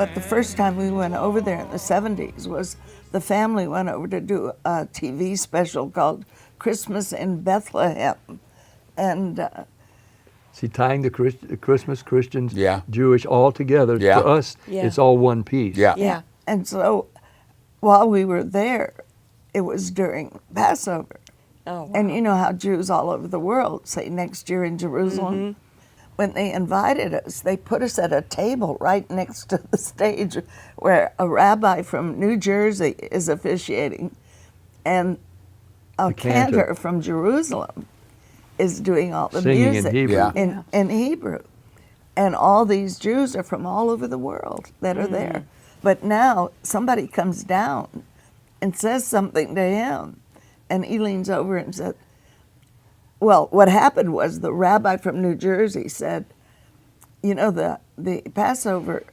But the first time we went over there in the 70s was the family went over to do a TV special called Christmas in Bethlehem. And See, tying the Christmas, Christians, Yeah. Jewish all together, Yeah. for us, Yeah. it's all one piece. Yeah. Yeah. and so while we were there, it was during Passover. Oh, wow. And you know how Jews all over the world say next year in Jerusalem? When they invited us, they put us at a table right next to the stage where a rabbi from New Jersey is officiating and a The cantor. cantor from Jerusalem is doing all the Singing in music Hebrew. Yeah. in Hebrew. And all these Jews are from all over the world that are there. But now somebody comes down and says something to him, and he leans over and said, well, what happened was the rabbi from New Jersey said, you know, the Passover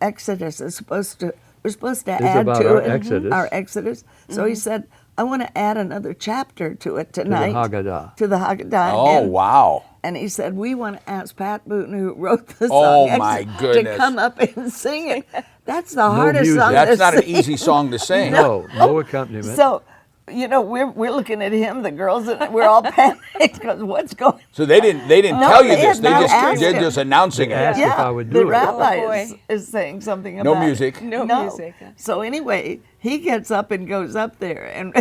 Exodus is supposed to, we're supposed to add about to our it Exodus. our Exodus. So he said, I want to add another chapter to it tonight. Haggadah. To the Haggadah. Oh, And- wow. And he said, we want to ask Pat Boone, who wrote the Oh, song, my to goodness. come up and sing it. That's the hardest music. song That's to not an sing. easy song to sing. No accompaniment. So, you know, we're looking at him, the girls, and we're all panicked because what's going on? So they didn't No, tell you they this. had They not just asked they're him. just announcing They it. asked if I would the do it. rabbi Oh, boy. is saying something No about music. it. No music. So anyway, he gets up and goes up there, and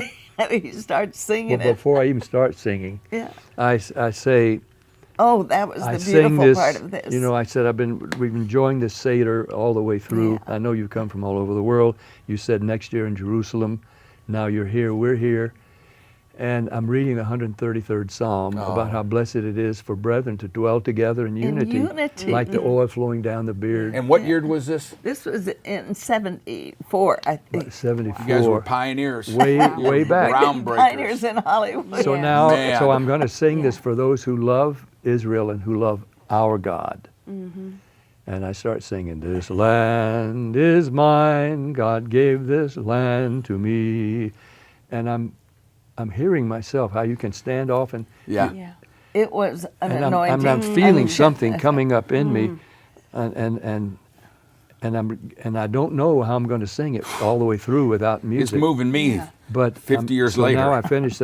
he starts singing Well, it. before I even start singing, Yeah. I say, Oh, that was I the sing beautiful this, part of this. you know, I said we've been enjoying this Seder all the way through. Yeah. I know you come from all over the world. You said next year in Jerusalem. Now you're here, we're here. And I'm reading the 133rd Psalm about how blessed it is for brethren to dwell together in unity. unity. Like the oil flowing down the beard. And what year was this? This was in 74, I think. 74. You guys were pioneers. way back. Groundbreakers. Pioneers in Hollywood. So Yeah. now, Man. so I'm going to sing this for those who love Israel and who love our God. And I start singing, this land is mine, God gave this land to me. And I'm hearing myself, how you can stand off and Yeah. Yeah. It was an and anointing. I'm feeling unction. something coming up in me, and I don't know how I'm going to sing it all the way through without It's music. moving me. But 50 years so later. now I finished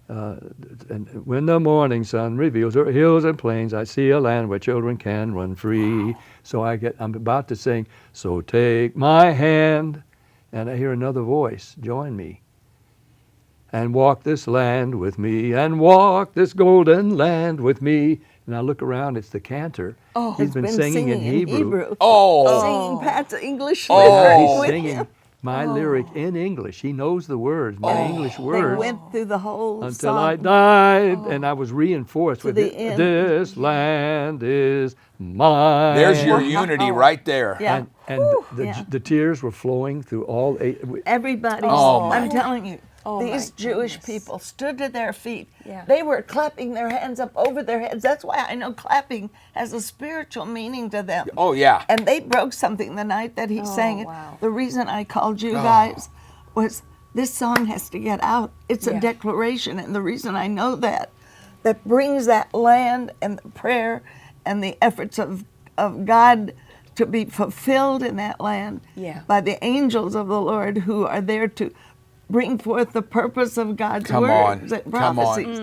and when the morning sun reveals her hills and plains, I see a land where children can run free. So I'm about to sing, so take my hand, and I hear another voice, join me. And walk this land with me, and walk this golden land with me. And I look around, it's the cantor. Oh, He's been singing in Hebrew. Oh. Singing Pat's English Oh. lyric He's with singing him. my lyric in English. He knows the words, my English They words. went through the whole Until song. I died, and I was reinforced To with the it. end. This land is mine. There's your unity right there. Yeah. And Yeah. the tears were flowing through all eight. Everybody, Oh, my I'm telling you, Oh, these my Jewish goodness. people stood to their feet. Yeah. They were clapping their hands up over their heads. That's why I know clapping has a spiritual meaning to them. Oh, yeah. And they broke something the night that he sang it. wow. The reason I called you guys was this song has to get out. It's a Yeah. declaration, and the reason I know that brings that land and the prayer and the efforts of God to be fulfilled in that land Yeah. by the angels of the Lord who are there to bring forth the purpose of God's Come on. words and Come on. prophecies.